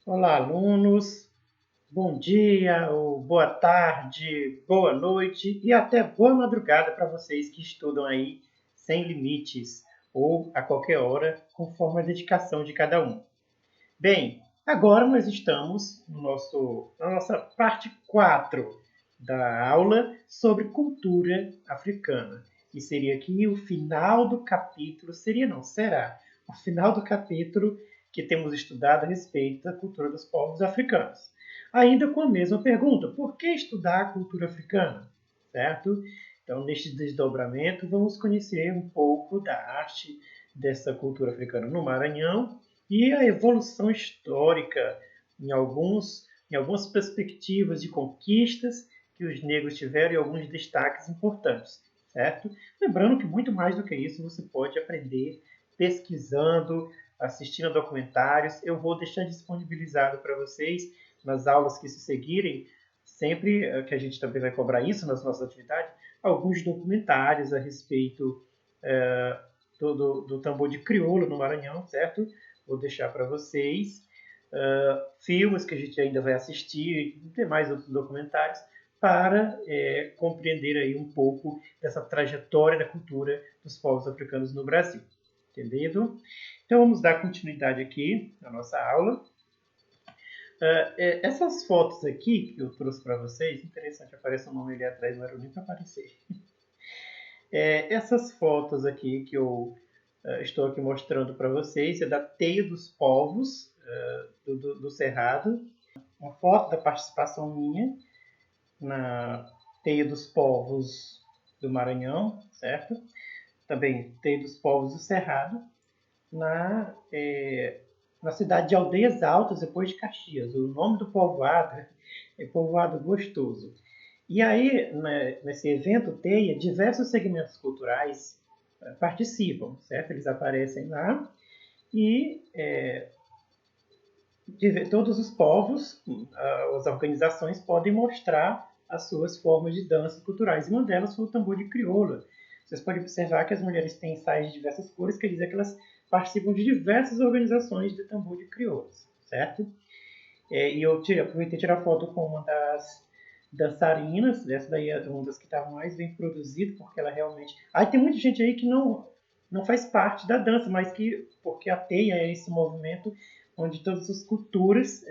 Olá, alunos. Bom dia, ou boa tarde, boa noite e até boa madrugada para vocês que estudam aí sem limites ou a qualquer hora, conforme a dedicação de cada um. Bem, agora nós estamos na nossa parte 4 da aula sobre cultura africana. E seria aqui o final do capítulo, seria não, será o final do capítulo que temos estudado a respeito da cultura dos povos africanos. Ainda com a mesma pergunta, por que estudar a cultura africana? Certo? Então, neste desdobramento, vamos conhecer um pouco da arte dessa cultura africana no Maranhão e a evolução histórica em algumas perspectivas de conquistas que os negros tiveram e alguns destaques importantes, certo? Lembrando que muito mais do que isso você pode aprender pesquisando, assistindo a documentários. Eu vou deixar disponibilizado para vocês nas aulas que se seguirem, sempre que a gente também vai cobrar isso nas nossas atividades, alguns documentários a respeito do tambor de crioulo no Maranhão, certo? Vou deixar para vocês filmes que a gente ainda vai assistir e demais outros documentários para compreender aí um pouco dessa trajetória da cultura dos povos africanos no Brasil. Entendido? Então vamos dar continuidade aqui na nossa aula. Essas fotos aqui que eu trouxe para vocês, interessante, aparece um nome ali atrás, não era nem para aparecer. Essas fotos aqui que eu estou aqui mostrando para vocês é da Teia dos Povos do Cerrado. Uma foto da participação minha na Teia dos Povos do Maranhão, certo? Também Teia dos Povos do Cerrado, na cidade de Aldeias Altas, depois de Caxias. O nome do povoado é Povoado Gostoso. E aí, nesse evento Teia, diversos segmentos culturais participam, certo? Eles aparecem lá e todos os povos, as organizações podem mostrar as suas formas de dança culturais. E uma delas foi o tambor de crioula. Vocês podem observar que as mulheres têm saias de diversas cores, quer dizer que elas participam de diversas organizações de tambor de crioulas, certo? E eu aproveitei tirar foto com uma das dançarinas, essa daí é uma das que estava mais bem produzida, porque ela realmente... Aí tem muita gente aí que não faz parte da dança, mas que, porque a teia é esse movimento onde todas as culturas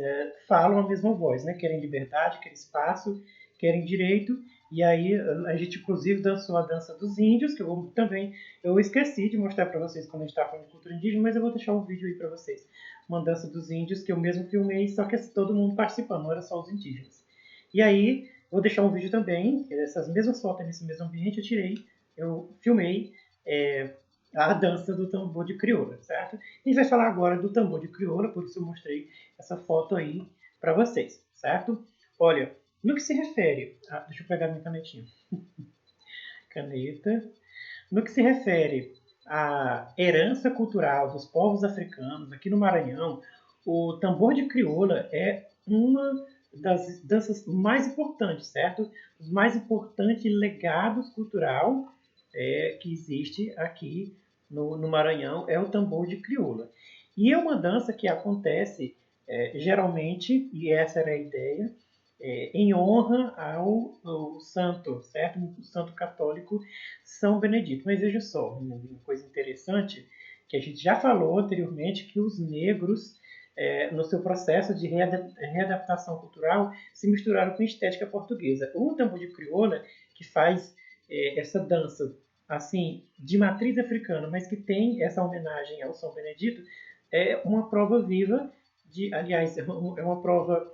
falam a mesma voz, né? Querem liberdade, querem espaço, querem direito. E aí a gente inclusive dançou a dança dos índios, que eu esqueci de mostrar para vocês quando a gente estava falando de cultura indígena, mas eu vou deixar um vídeo aí para vocês. Uma dança dos índios que eu mesmo filmei, só que todo mundo participando, não era só os indígenas. E aí vou deixar um vídeo também, essas mesmas fotos nesse mesmo ambiente eu filmei a dança do tambor de crioula, certo? A gente vai falar agora do tambor de crioula, por isso eu mostrei essa foto aí para vocês, certo? Olha, no que se refere... deixa eu pegar minha canetinha. Caneta. No que se refere à herança cultural dos povos africanos, aqui no Maranhão, o tambor de crioula é uma das danças mais importantes, certo? Os mais importantes legados cultural que existe aqui no Maranhão é o tambor de crioula. E é uma dança que acontece geralmente, e essa era a ideia, em honra ao santo, certo? O santo católico São Benedito. Mas veja só, uma coisa interessante, que a gente já falou anteriormente, que os negros, no seu processo de readaptação cultural, se misturaram com a estética portuguesa. O tambor de crioula, que faz essa dança assim de matriz africana, mas que tem essa homenagem ao São Benedito, é uma prova viva aliás, é uma prova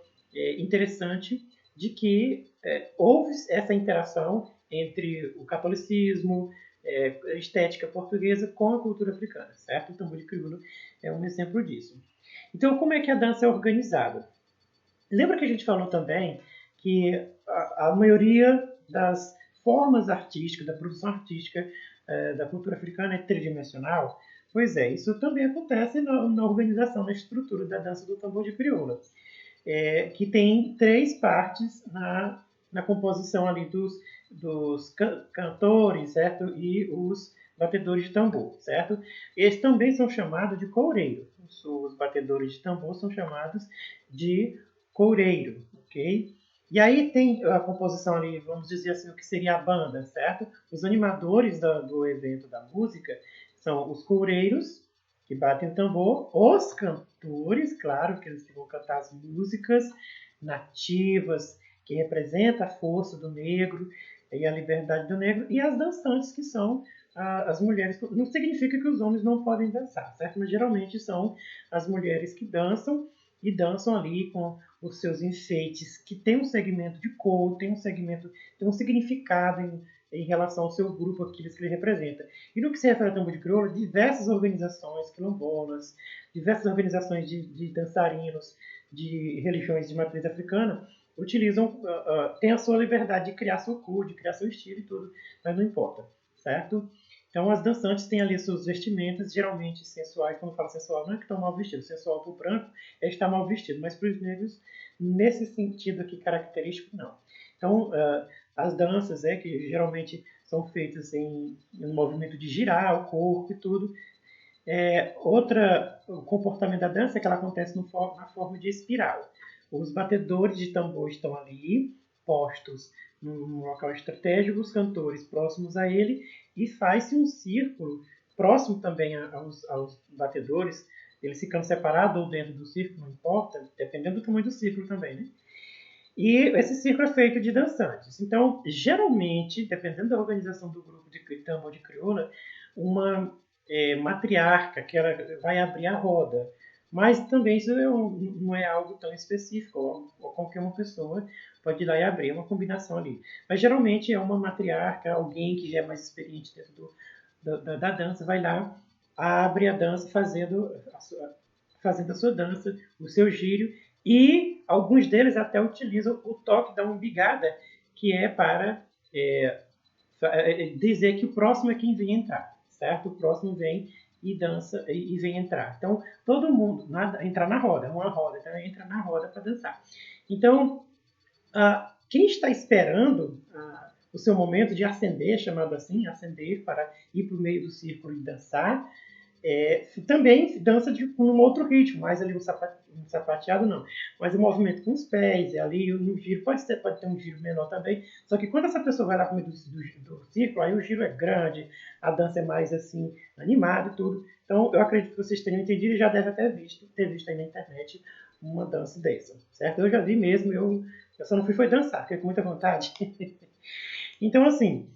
interessante de que houve essa interação entre o catolicismo, a estética portuguesa com a cultura africana, certo? O tambor de crioula é um exemplo disso. Então, como é que a dança é organizada? Lembra que a gente falou também que a maioria das formas artísticas, da produção artística da cultura africana é tridimensional? Pois é, isso também acontece na organização, na estrutura da dança do tambor de crioula, que tem três partes na composição ali dos cantores, certo? E os batedores de tambor, certo? Eles também são chamados de coureiro. os batedores de tambor são chamados de coureiro, ok? E aí tem a composição ali, vamos dizer assim, o que seria a banda, certo? Os animadores do evento da música são os coureiros, que batem o tambor, os cantores, claro, que eles vão cantar as músicas nativas, que representam a força do negro e a liberdade do negro, e as dançantes, que são as mulheres. Não significa que os homens não podem dançar, certo? Mas geralmente são as mulheres que dançam, e dançam ali com os seus enfeites, que tem um segmento de cor, tem um significado em relação ao seu grupo, aqueles que ele representa. E no que se refere ao tambor de crioula, diversas organizações quilombolas, diversas organizações de dançarinos de religiões de matriz africana utilizam, têm a sua liberdade de criar sua cor, de criar seu estilo e tudo, mas não importa, certo? Então, as dançantes têm ali suas vestimentas, geralmente sensuais. Quando fala sensual, não é que estão mal vestidos. Sensual para o branco é estar mal vestido, mas para os negros, nesse sentido aqui característico, não. Então, as danças que geralmente são feitas em um movimento de girar o corpo e tudo. O comportamento da dança é que ela acontece na forma de espiral. Os batedores de tambor estão ali, postos num local estratégico, os cantores próximos a ele, e faz-se um círculo próximo também aos batedores, eles ficam separados ou dentro do círculo, não importa, dependendo do tamanho do círculo também, né? E esse círculo é feito de dançantes. Então, geralmente, dependendo da organização do grupo de tambor de crioula, uma matriarca que ela vai abrir a roda. Mas também isso não é algo tão específico, ou qualquer uma pessoa pode ir lá e abrir, uma combinação ali. Mas geralmente é uma matriarca, alguém que já é mais experiente dentro da dança, vai lá, abre a dança fazendo a sua dança, o seu giro, e alguns deles até utilizam o toque da umbigada, que é para dizer que o próximo é quem vem entrar, certo? O próximo vem e dança e vem entrar. Então, todo mundo entrar na roda, uma roda, então entra na roda para dançar. Então, quem está esperando o seu momento de ascender, chamado assim, ascender para ir para o meio do círculo e dançar, também dança num outro ritmo, mais ali um sapateado não, mas o movimento com os pés, ali no giro, pode ter um giro menor também, só que quando essa pessoa vai lá pro meio do círculo, aí o giro é grande, a dança é mais assim, animada e tudo. Então eu acredito que vocês tenham entendido e já devem ter visto aí na internet uma dança dessa, certo? Eu já vi mesmo, eu só não foi dançar, fiquei com muita vontade. Então assim,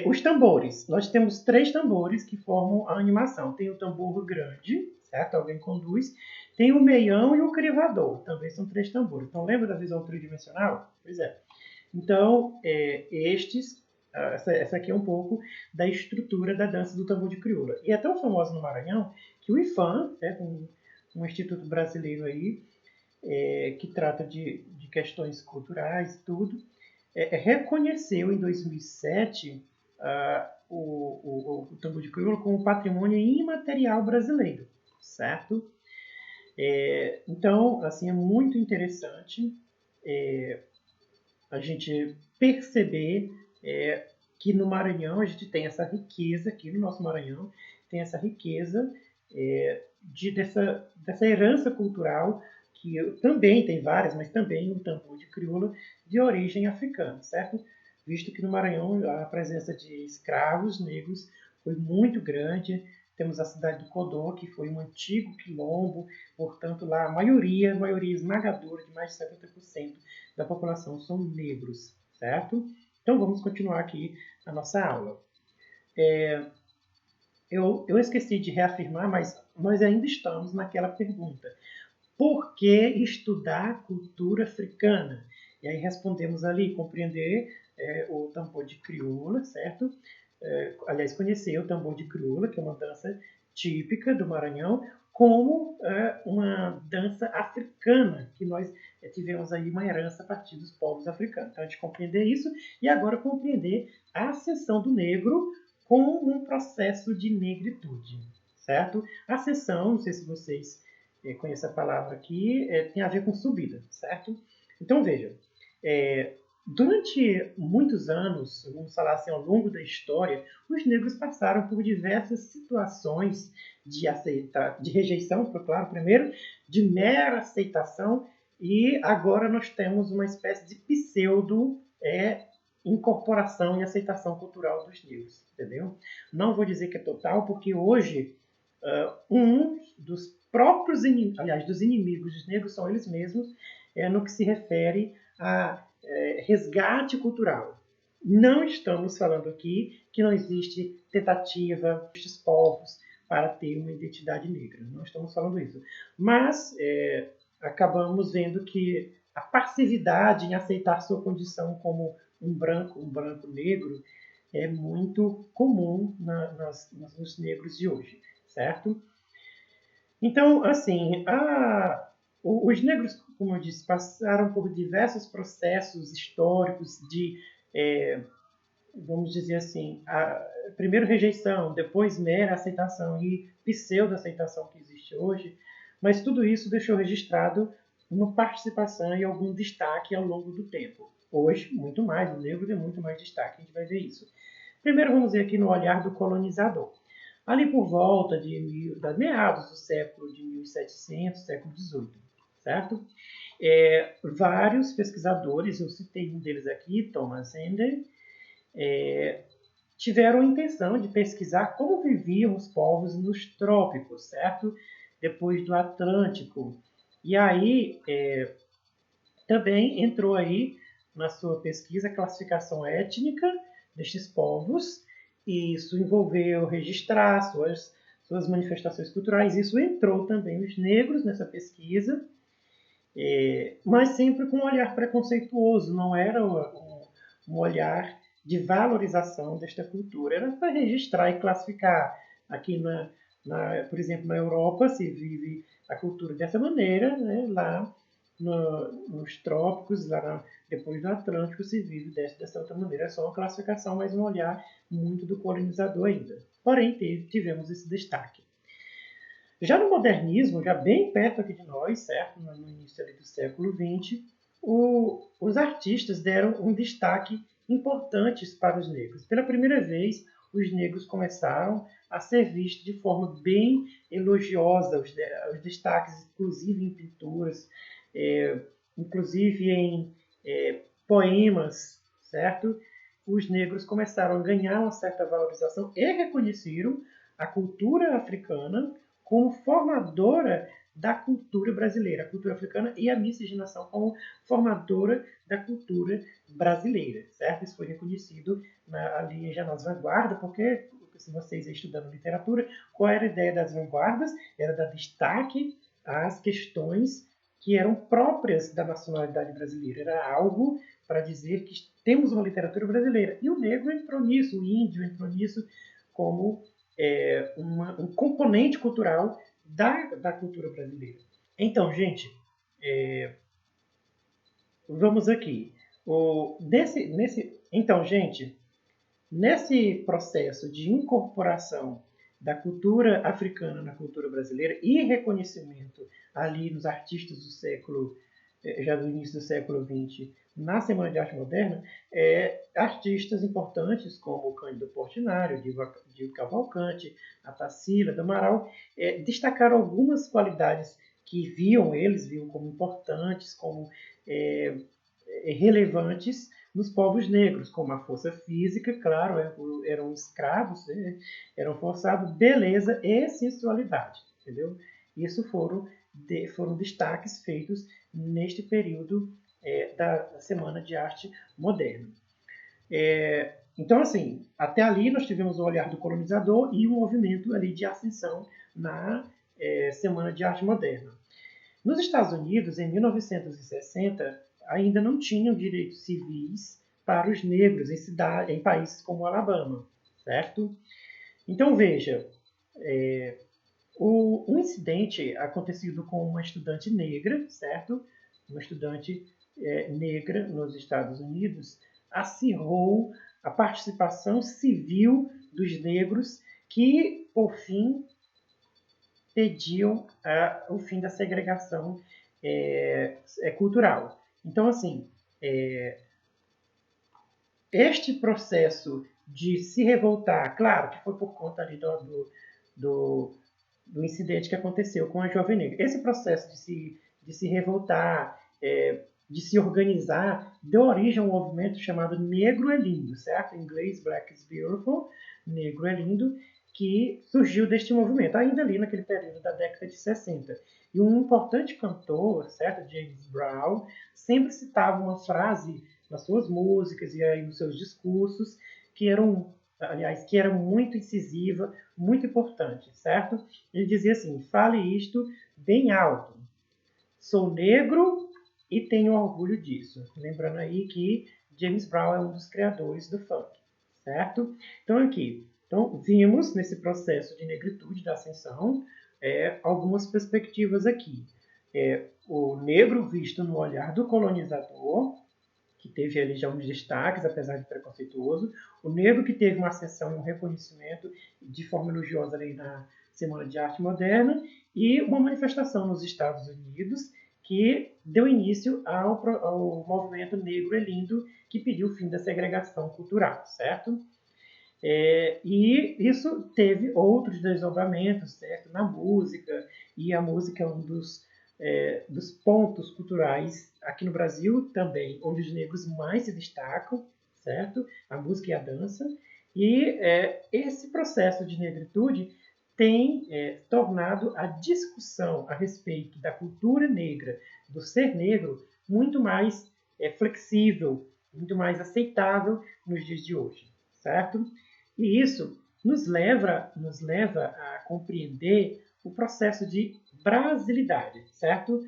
os tambores. Nós temos 3 tambores que formam a animação. Tem o tambor grande, certo? Alguém conduz. Tem o meião e o crivador. Também são 3 tambores. Então, lembra da visão tridimensional? Pois é. Então, essa aqui é um pouco da estrutura da dança do tambor de crioula. E é tão famosa no Maranhão que o IFAM, um instituto brasileiro aí, que trata de questões culturais e tudo, reconheceu em 2007 o tambor de crioula como patrimônio imaterial brasileiro, certo? Então, assim, é muito interessante a gente perceber que no Maranhão a gente tem essa riqueza, aqui no nosso Maranhão, tem essa riqueza dessa herança cultural, que também tem várias, mas também o tambor de crioula de origem africana, certo? Visto que no Maranhão a presença de escravos negros foi muito grande. Temos a cidade do Codó, que foi um antigo quilombo, portanto lá a maioria esmagadora, de mais de 70% da população são negros, certo? Então vamos continuar aqui a nossa aula. Eu esqueci de reafirmar, mas nós ainda estamos naquela pergunta: por que estudar cultura africana? E aí respondemos ali, compreender o tambor de crioula, certo? Aliás, conhecer o tambor de crioula, que é uma dança típica do Maranhão, como uma dança africana, que nós tivemos aí uma herança a partir dos povos africanos. Então, a gente compreender isso e agora compreender a ascensão do negro como um processo de negritude, certo? A ascensão, não sei se vocês conhecem a palavra aqui, tem a ver com subida, certo? Então, vejam, durante muitos anos, vamos falar assim, ao longo da história, os negros passaram por diversas situações de rejeição, claro, primeiro, de mera aceitação, e agora nós temos uma espécie de pseudo incorporação e aceitação cultural dos negros, entendeu? Não vou dizer que é total, porque hoje um dos próprios inimigos, aliás, dos inimigos dos negros são eles mesmos, no que se refere a resgate cultural. Não estamos falando aqui que não existe tentativa destes povos para ter uma identidade negra. Não estamos falando isso. Mas acabamos vendo que a passividade em aceitar sua condição como um branco negro, é muito comum nos negros de hoje, certo? Então, assim, os negros, como eu disse, passaram por diversos processos históricos de, vamos dizer assim, primeiro rejeição, depois mera aceitação e pseudo-aceitação que existe hoje, mas tudo isso deixou registrado uma participação e algum destaque ao longo do tempo. Hoje, muito mais, o negro tem muito mais destaque, a gente vai ver isso. Primeiro, vamos ver aqui no olhar do colonizador. Ali por volta das meados do século de 1700, século XVIII, certo? Vários pesquisadores, eu citei um deles aqui, Thomas Ender, tiveram a intenção de pesquisar como viviam os povos nos trópicos, certo? Depois do Atlântico. E aí, também entrou aí na sua pesquisa a classificação étnica destes povos, e isso envolveu registrar suas manifestações culturais. Isso entrou também os negros nessa pesquisa, mas sempre com um olhar preconceituoso, não era um olhar de valorização desta cultura, era para registrar e classificar. Aqui, por exemplo, na Europa se vive a cultura dessa maneira, né? Lá nos trópicos, depois do Atlântico, se vive dessa outra maneira. É só uma classificação, mas um olhar muito do colonizador ainda. Porém, tivemos esse destaque. Já no modernismo, já bem perto aqui de nós, certo? No início ali do século XX, os artistas deram um destaque importante para os negros. Pela primeira vez, os negros começaram a ser vistos de forma bem elogiosa, os destaques, inclusive em pinturas, inclusive em poemas, certo? Os negros começaram a ganhar uma certa valorização e reconheceram a cultura africana como formadora da cultura brasileira, a cultura africana e a miscigenação como formadora da cultura brasileira, certo? Isso foi reconhecido ali já nas vanguardas, porque se vocês estudando literatura, qual era a ideia das vanguardas? Era dar destaque às questões que eram próprias da nacionalidade brasileira. Era algo para dizer que temos uma literatura brasileira. E o negro entrou nisso, o índio entrou nisso como um componente cultural da cultura brasileira. Então, gente, vamos aqui. Então, gente, nesse processo de incorporação da cultura africana na cultura brasileira e reconhecimento ali nos artistas do século, já do início do século XX, na Semana de Arte Moderna, artistas importantes como Cândido Portinari, Dio Cavalcante, a Tarsila do Amaral, destacaram algumas qualidades que eles viam como importantes, como relevantes nos povos negros, como a força física, claro, eram escravos, né? Eram forçados, beleza e sensualidade, entendeu? Isso foram destaques feitos neste período da Semana de Arte Moderna. Então, assim, até ali nós tivemos o olhar do colonizador e um movimento ali de ascensão na Semana de Arte Moderna. Nos Estados Unidos, em 1960, ainda não tinham direitos civis para os negros em países como Alabama, certo? Então, veja, um incidente acontecido com uma estudante negra, certo? Uma estudante negra nos Estados Unidos acirrou a participação civil dos negros que, por fim, pediam o fim da segregação cultural. Então, assim, este processo de se revoltar, claro que foi por conta ali do incidente que aconteceu com a Jovem Negra. Esse processo de se revoltar, de se organizar, deu origem a um movimento chamado Negro é Lindo, certo? Em inglês, Black is Beautiful, Negro é Lindo, que surgiu deste movimento, ainda ali naquele período da década de 60. E um importante cantor, certo, James Brown, sempre citava uma frase nas suas músicas e aí nos seus discursos que eram, aliás, que era muito incisiva, muito importante, certo? Ele dizia assim: fale isto bem alto. Sou negro e tenho orgulho disso. Lembrando aí que James Brown é um dos criadores do funk, certo? Então aqui, vimos nesse processo de negritude da ascensão algumas perspectivas aqui. O negro visto no olhar do colonizador, que teve ali já uns destaques, apesar de preconceituoso, o negro que teve uma ascensão e um reconhecimento de forma elogiosa ali na Semana de Arte Moderna, e uma manifestação nos Estados Unidos que deu início ao movimento Negro é Lindo, que pediu o fim da segregação cultural, certo? E isso teve outros desdobramentos, certo? Na música, e a música é um dos pontos culturais aqui no Brasil também, onde os negros mais se destacam, certo? A música e a dança. E esse processo de negritude tem tornado a discussão a respeito da cultura negra, do ser negro, muito mais flexível, muito mais aceitável nos dias de hoje, certo? E isso nos leva a compreender o processo de brasilidade, certo?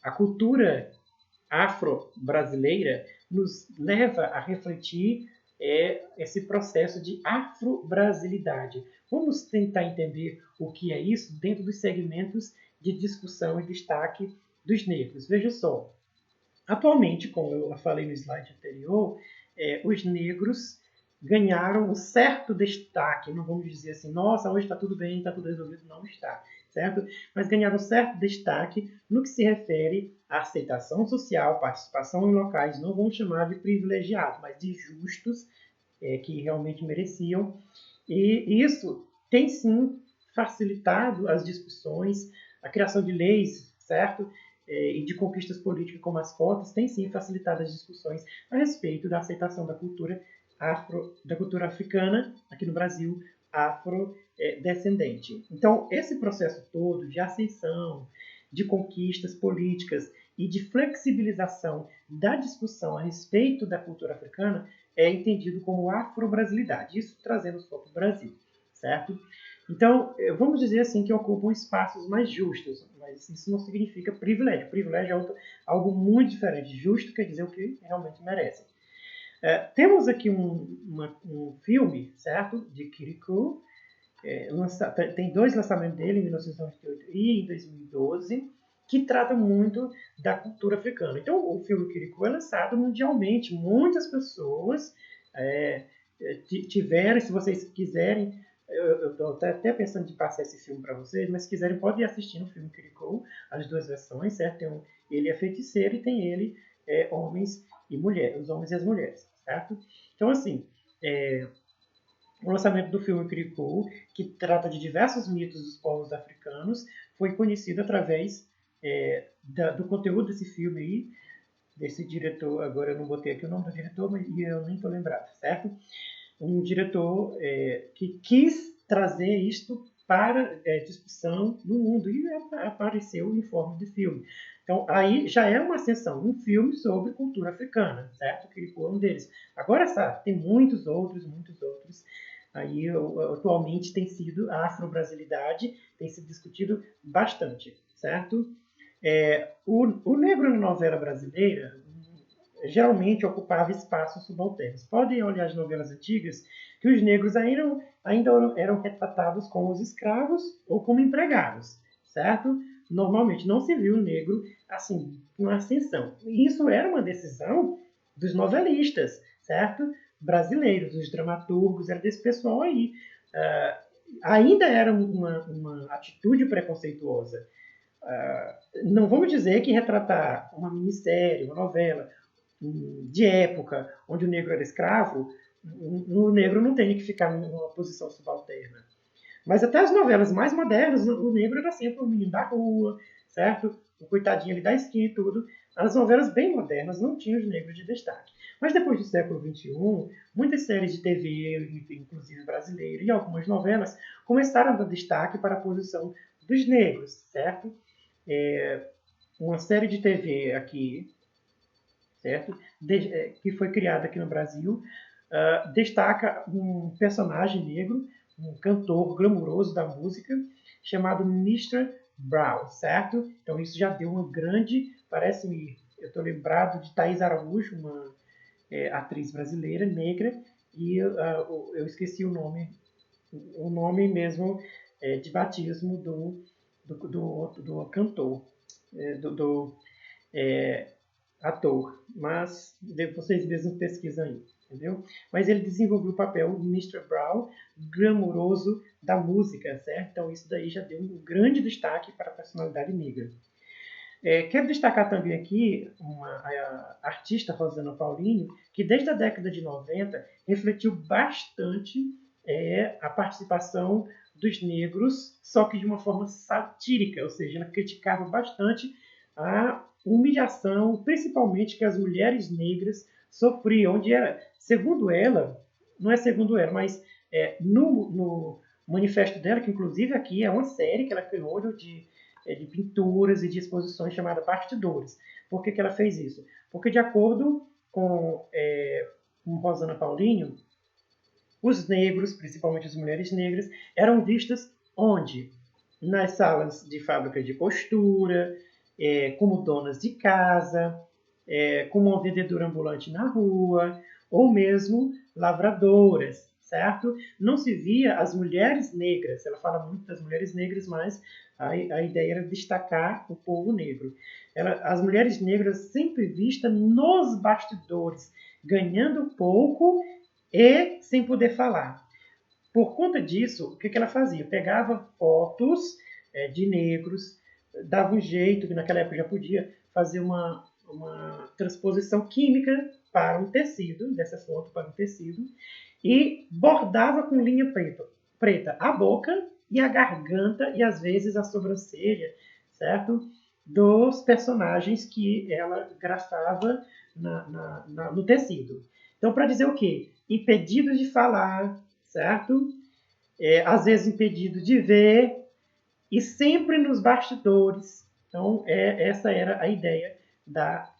A cultura afro-brasileira nos leva a refletir esse processo de afro-brasilidade. Vamos tentar entender o que é isso dentro dos segmentos de discussão e destaque dos negros. Veja só, atualmente, como eu falei no slide anterior, os negros ganharam um certo destaque. Não vamos dizer assim, nossa, hoje está tudo bem, está tudo resolvido. Não está, certo? Mas ganharam um certo destaque no que se refere à aceitação social, participação em locais, não vamos chamar de privilegiados, mas de justos, que realmente mereciam. E isso tem sim facilitado as discussões, a criação de leis, certo? E de conquistas políticas como as cotas, tem sim facilitado as discussões a respeito da aceitação da cultura da cultura africana aqui no Brasil, afrodescendente. Então, esse processo todo de ascensão, de conquistas políticas e de flexibilização da discussão a respeito da cultura africana é entendido como afro-brasilidade, isso trazendo só para o Brasil, certo? Então, vamos dizer assim que ocupam espaços mais justos, mas isso não significa privilégio. Privilégio é algo muito diferente. Justo quer dizer o que realmente merecem. Temos aqui um filme, certo, de Kirikou. Tem dois lançamentos dele, em 1998 e em 2012, que tratam muito da cultura africana. Então, o filme Kirikou é lançado mundialmente. Muitas pessoas tiveram, se vocês quiserem, eu estou até pensando em passar esse filme para vocês, mas se quiserem, podem assistir no filme Kirikou, as duas versões, certo? Ele é feiticeiro e tem ele homens e mulheres, os homens e as mulheres, certo? Então, assim, o lançamento do filme Kirikou, que trata de diversos mitos dos povos africanos, foi conhecido através do conteúdo desse filme aí, desse diretor, agora eu não botei aqui o nome do diretor, mas eu nem estou lembrado, certo? Um diretor que quis trazer isto para discussão no mundo e apareceu em forma de filme. Então, aí já é uma ascensão, um filme sobre cultura africana, certo? Que foi um deles. Agora, sabe, tem muitos outros. Aí, atualmente, tem sido a afro-brasilidade, tem sido discutido bastante, certo? O negro na novela brasileira geralmente ocupava espaços subalternos. Podem olhar as novelas antigas que os negros ainda eram retratados como os escravos ou como empregados, certo? Normalmente não se viu o negro assim, uma ascensão. E isso era uma decisão dos novelistas, certo? Brasileiros, os dramaturgos, era desse pessoal aí. Ainda era uma atitude preconceituosa. Não vamos dizer que retratar uma minissérie, uma novela de época onde o negro era escravo, o negro não tem que ficar numa posição subalterna. Mas até as novelas mais modernas, o negro era sempre o menino da rua, certo? O coitadinho ali da esquina e tudo. As novelas bem modernas não tinham os negros de destaque. Mas depois do século XXI, muitas séries de TV, inclusive brasileiras, e algumas novelas, começaram a dar destaque para a posição dos negros, certo? Uma série de TV aqui, certo? Que foi criada aqui no Brasil, destaca um personagem negro, um cantor glamuroso da música, chamado Mr. Brown, certo? Então isso já deu uma grande, parece-me, eu estou lembrado de Thaís Araújo, uma atriz brasileira, negra, e eu esqueci o nome mesmo de batismo do cantor, do ator, mas vocês mesmos pesquisam aí, entendeu? Mas ele desenvolveu o papel do Mr. Brown, glamouroso da música, certo? Então isso daí já deu um grande destaque para a personalidade negra. Quero destacar também aqui a artista Rosana Paulini, que desde a década de 90 refletiu bastante a participação dos negros, só que de uma forma satírica, ou seja, ela criticava bastante a humilhação, principalmente que as mulheres negras sofriam, onde era, segundo ela, não é segundo ela, mas no manifesto dela, que inclusive aqui é uma série que ela criou de pinturas e de exposições chamada Bastidores. Por que ela fez isso? Porque, de acordo com Rosana Paulinho, os negros, principalmente as mulheres negras, eram vistas onde? Nas salas de fábrica de costura, como donas de casa, como uma vendedora ambulante na rua, ou mesmo lavradoras, certo? Não se via as mulheres negras, ela fala muito das mulheres negras, mas a ideia era destacar o povo negro. As mulheres negras sempre vistas nos bastidores, ganhando pouco e sem poder falar. Por conta disso, o que ela fazia? Pegava fotos de negros, dava um jeito, que naquela época já podia fazer uma transposição química para um tecido, dessa foto para um tecido, e bordava com linha preta a boca e a garganta e às vezes a sobrancelha, certo? Dos personagens que ela grafava no tecido. Então, para dizer o quê? Impedidos de falar, certo? Às vezes impedidos de ver, e sempre nos bastidores. Então, essa era a ideia da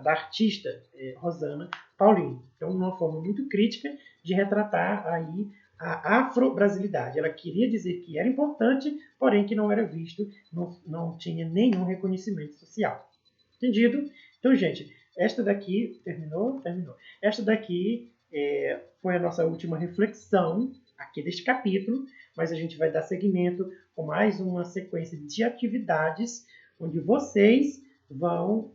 artista Rosana Paulino. Então, uma forma muito crítica de retratar aí a afro-brasilidade. Ela queria dizer que era importante, porém que não era visto, não tinha nenhum reconhecimento social. Entendido? Então, gente, esta daqui terminou? Terminou. Esta daqui foi a nossa última reflexão aqui deste capítulo, mas a gente vai dar seguimento com mais uma sequência de atividades onde vocês vão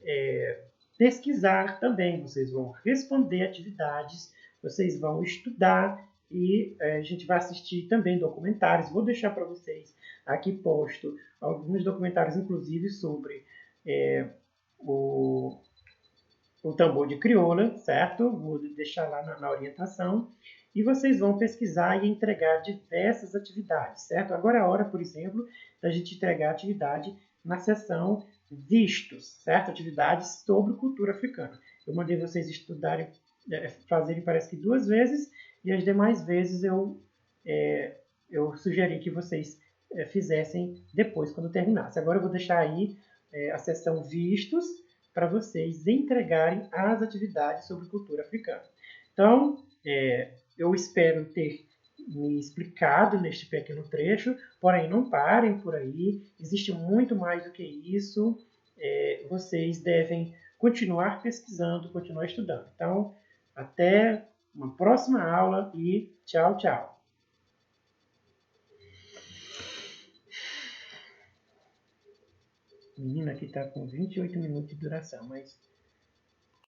pesquisar também, vocês vão responder atividades, vocês vão estudar e a gente vai assistir também documentários. Vou deixar para vocês aqui posto alguns documentários, inclusive sobre o tambor de crioula, certo? Vou deixar lá na orientação. E vocês vão pesquisar e entregar diversas atividades, certo? Agora é a hora, por exemplo, da gente entregar atividade na seção vistos, certo? Atividades sobre cultura africana. Eu mandei vocês estudarem, fazerem parece que 2 vezes, e as demais vezes eu sugeri que vocês fizessem depois, quando terminasse. Agora eu vou deixar aí a seção vistos para vocês entregarem as atividades sobre cultura africana. Então, eu espero ter me explicado neste pequeno trecho, porém não parem por aí, existe muito mais do que isso, vocês devem continuar pesquisando, continuar estudando. Então, até uma próxima aula e tchau, tchau. Menina, aqui está com 28 minutos de duração, mas